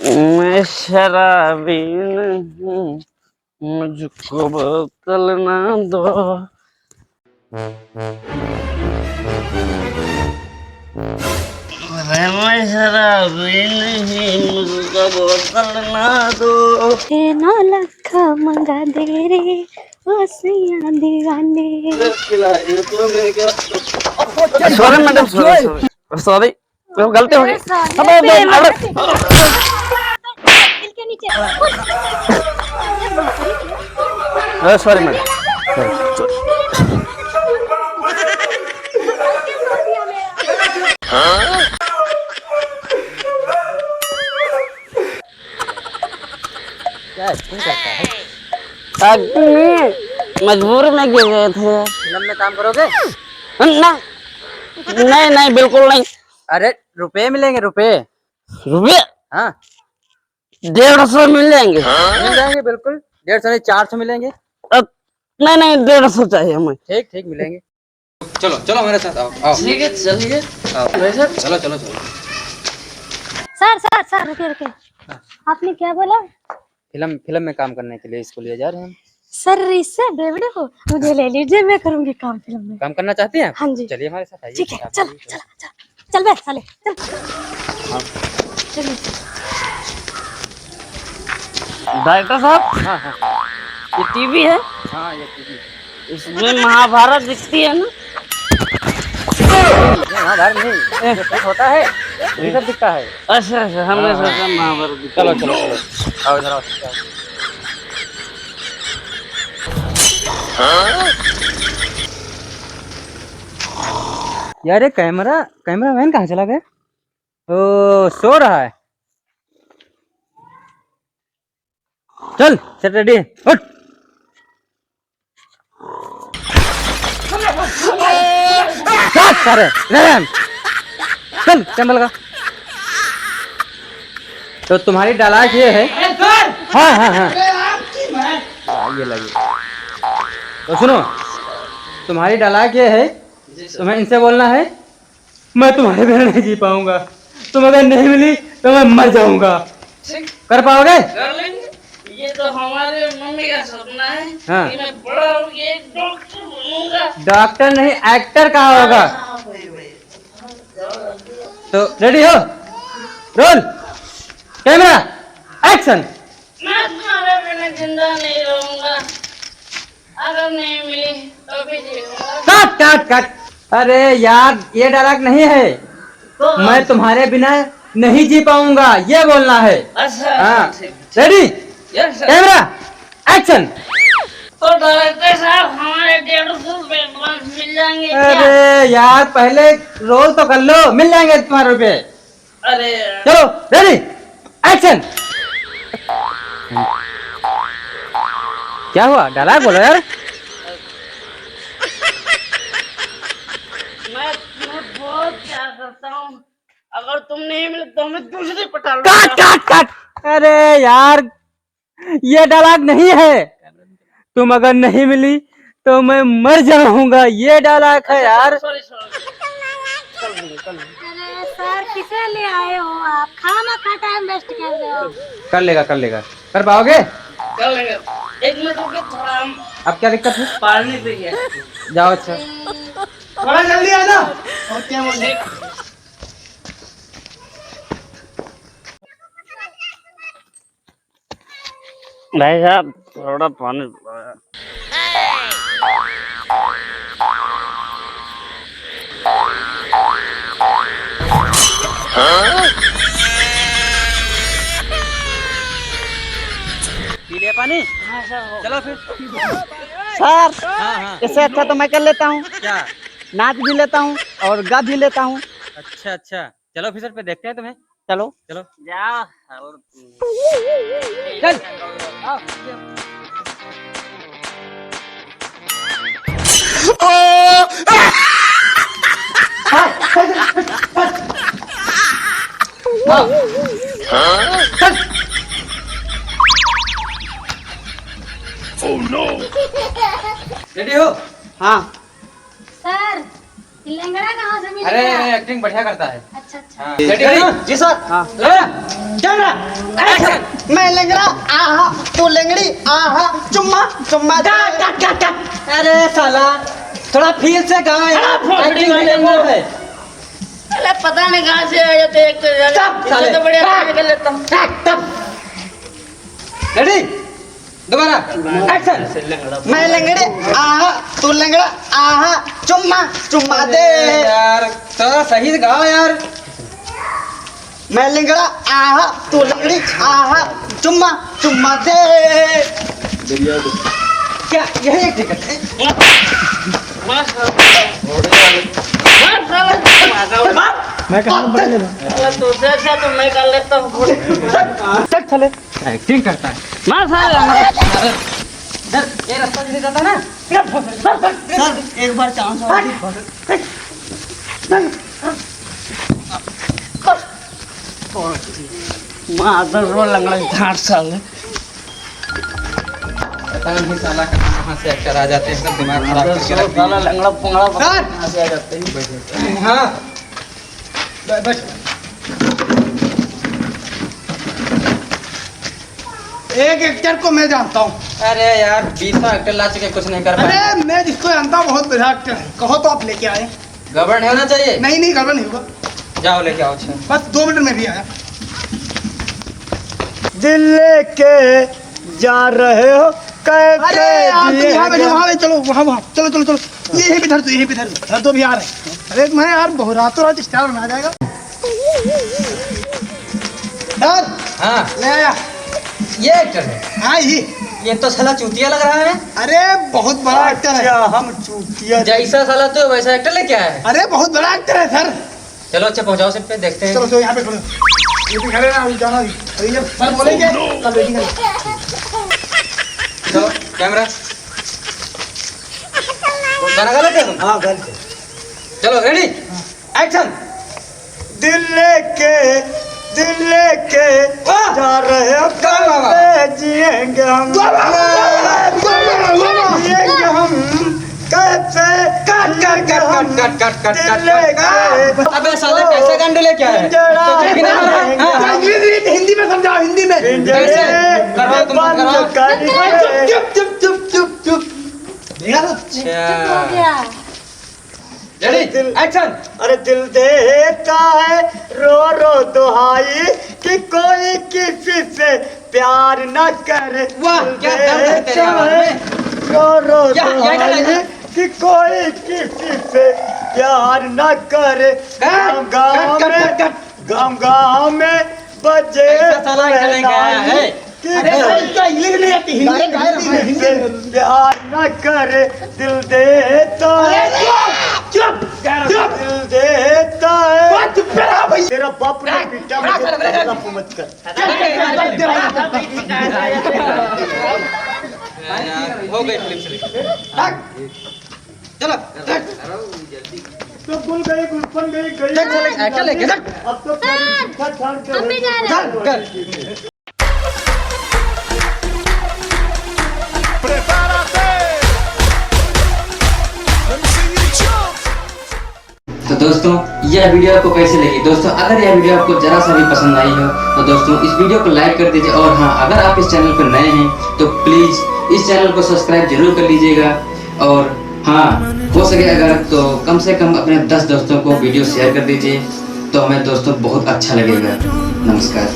मैं शराबी नहीं, मुझको बोतल ना दो। अरे मैं शराबी नहीं, मुझको बोतल ना दो। नौ लख मंगा दे रे वसिया दीवाने। सॉरी मैडम, सॉरी सॉरी, गलती हो गई। सॉरी मैडम, मजबूरी में गिर गए थे। फिल्म में काम करोगे? ना, नहीं नहीं बिल्कुल नहीं। अरे रुपए मिलेंगे, रुपए। रुपये हाँ 150 मिल जाएंगे। मिल जाएंगे बिल्कुल। 150 नहीं 400 मिलेंगे। नहीं नहीं 150 चाहिए हमें। ठीक ठीक मिलेंगे। चलो चलो हमारे साथ आओ आओ। ठीक है चलिए। चलो चलो चलो। सर सर सर रुके रुके, आपने क्या बोला? फिल्म में काम करने के लिए इसको लिए जा रहे हैं हम। सर इससे बेवड़े हो, मुझे ले लीजिए, मैं करूंगी काम फिल्म में। काम करना चाहती हैं? हाँ जी। चलिए हमारे साथ आइए। ठीक है, चल चल चल चल बे साले चल। चलिए डायरेक्टर साहब, हाँ हाँ ये टीवी है, हाँ ये टीवी। इसमें महाभारत दिखती है ना? महाभारत नहीं, जो फिट होता है ये सब दिखता है। अच्छा अच्छा, हमने सोचा महाभारत दिखती चलो है। चलो चलो आओ इधर आओ। यार ये कैमरा मैन कहाँ चला गया? ओ सो रहा है। चल सेट रेडी, उठ। चल कैमरा लगा। तो तुम्हारी डायलॉग ये है। हाँ हाँ हाँ ये लगी। तो सुनो, तुम्हारी डायलॉग ये है, तुम्हें इनसे बोलना है मैं तुम्हारे बिना नहीं जी पाऊंगा, तुम अगर नहीं मिली तो मैं मर जाऊंगा। कर पाओगे? कर लेंगे। ये तो हमारे मम्मी का सपना है। हाँ। कि मैं बड़ा होके एक डॉक्टर बनूंगा। डॉक्टर नहीं एक्टर कहा होगा। तो रेडी हो, रोल कैमरा एक्शन। मैं तुम्हारे बिना जिंदा नहीं रहूंगा, अगर नहीं मिली तो भी जीऊंगा। काट काट काट। अरे यार ये डायलॉग नहीं है, तो मैं तुम्हारे बिना नहीं जी पाऊंगा ये बोलना है। अच्छा हाँ ठीक। Ready yes sir. Camera action. तो डायरेक्टर साहब हमारे 150 रुपए एडवांस मिल जाएंगे क्या? अरे यार पहले रोल तो कर लो, मिल जाएंगे तुम्हारे रुपए। अरे चलो रेडी एक्शन। क्या हुआ? डायलॉग बोलो यार। मैं बहुत प्यार करता हूँ, अगर तुम नहीं मिले तो मैं दूसरी पटा काट लूंगा। काट काट। अरे यार ये डायलॉग नहीं है, तुम अगर नहीं मिली तो मैं मर जाऊंगा ये डायलॉग है यार। Sorry sorry. अरे सर किसे ले आए हो आप? खाना टाइम वेस्ट कर रहे हो। कर लेगा कर पाओगे? कर लेंगे। एक मिनट रुके, थोड़ा हम अब क्या दिक्कत है? पानी पे गया। जाओ अच्छा। थोड़ा जल्दी आ जाओ। ओके मुझे भाई साहब थोड़ा पानी। पी लिया पानी? हाँ सर। चलो फिर। सर हाँ हाँ इससे अच्छा तो मैं कर लेता हूँ, क्या? नाच भी लेता हूँ और गा भी लेता हूँ। अच्छा अच्छा चलो ऑफिसर पे देखते हैं तुम्हें। चलो चलो जाओ। चल। रेडी हो? हाँ सर लंगड़ा कहाँ से मिल अरे गया? एक्टिंग बढ़िया करता है। अच्छा अच्छा। हाँ। रेडी? जी सर। हाँ। Camera action. मैं लंगड़ा आहा तू लंगड़ी आहा चुम्मा चुम्मा अरे साला थोड़ा फील से गा यार। एक्टिंग है। अरे पता नहीं कहाँ से आ जाते एक साले। तो बढ़िया काम कर लेता हूँ। रेडी? दोबारा एक्शन। मैं लंगड़े आहा तू लंगड़ा आहा चुम्मा चुम्मा दे यार थोड़ा सही से गाओ यार। मैं लंगड़ा आहा तू लंगड़ी आहा चुम्मा चुम्मा दे क्या यही एक टिकट है? मैं तुझसे अच्छा तो मैं कर लेता हूँ। एक्टिंग करता है। मार साला। ये रास्ता जिधर जाता है ना, सर एक बार चांस मादर रो लंगड़ा झाड़ साले। पता नहीं साला कहाँ से एक्टर आ जाते हैं, एकदम दिमाग खराब करके रख साला दिए। लंगड़ा पुंगड़ा सर! कहाँ से आ जाते हैं। हाँ बस एक एक्टर को मैं जानता हूँ। अरे यार 20 एक्टर ला चुके कुछ नहीं कर पाए। अरे मैं जिसको जानता हूँ बहुत बड़ा एक्टर है। कहो तो आप लेके आए। गड़बड़ नहीं होना चाहिए। नहीं नहीं गड़बड़ नहीं होगा। जाओ लेके आओ। अच्छा बस 2 मिनट में भी आया। दिल लेके जा रहे हो अरे यार तुम यहाँ बैठो वहाँ चलो वहाँ वहाँ चलो चलो चलो यही पे धर दो यही पे धर दो धर दो भी आ रहे हैं। अरे मैं यार बहुत रातों रात स्टार बना जाएगा। धर हाँ ले आया। ये एक्टर है। हाँ ये तो साला चूतिया लग रहा है। अरे बहुत बड़ा एक्टर है। हम चूतिया जैसा साला तो वैसा एक्टर लेके आया है। अरे बहुत बड़ा एक्टर है सर। चलो अच्छा पहुंचाओ सिर्फ पे देखते हैं। चलो चलो यहाँ पे खड़ो। ये भी खड़े ना अभी जाना अभी। अभी जब सर बोलेंगे तब वेटिंग करें। चलो कैमरा गाना गा लेते हैं तुम? हाँ गलत है। चलो रेडी एक्शन। दिल लेके वाह! जा रहे हो वाह, वाह, कैसे जिएंगे हम जिएंगे हम कैसे दिल लेके अबे साले कैसे गांडू लेके आया है? तो कुछ भी नहीं हो रहा है। हाँ। हिंदी में समझाओ हिंदी में। कैसे? करवाओ तुम लोग करवाओ। चुप चुप चुप चुप चुप। देखा तो? चुप हो गया। Ready action. अरे दिल देता है रो रो दुहाई कि कोई किसी से प्यार न करे वाह, दिल क्या दर्द है तेरे देता आवाज है में। रो रो क्या दुहाई डाला? कि कोई किसी से प्यार न करे गाँव गाँव में बजे ऐसा साला एक्टर लेके आया है। अरे भाई इसका इंग्लिश नहीं आती हिंदी में हिंदी में। प्यार न करे दिल देता है चुप चुप दिल देता है चुप रहा भाई। तेरा बाप ने पीटा मुझे मत कर यार हो गई फिल्म से। चलो तो गुल गई गुलफन गई गई एक्टर लेके अब तो हम भी जा रहे हैं। कर। तो दोस्तों यह वीडियो आपको कैसी लगी? दोस्तों अगर यह वीडियो आपको जरा सा भी पसंद आई हो तो दोस्तों इस वीडियो को लाइक कर दीजिए। और हाँ अगर आप इस चैनल पर नए हैं तो प्लीज़ इस चैनल को सब्सक्राइब जरूर कर लीजिएगा। और हाँ हो सके अगर तो कम से कम अपने 10 दोस्तों को वीडियो शेयर कर दीजिए तो हमें दोस्तों बहुत अच्छा लगेगा। नमस्कार।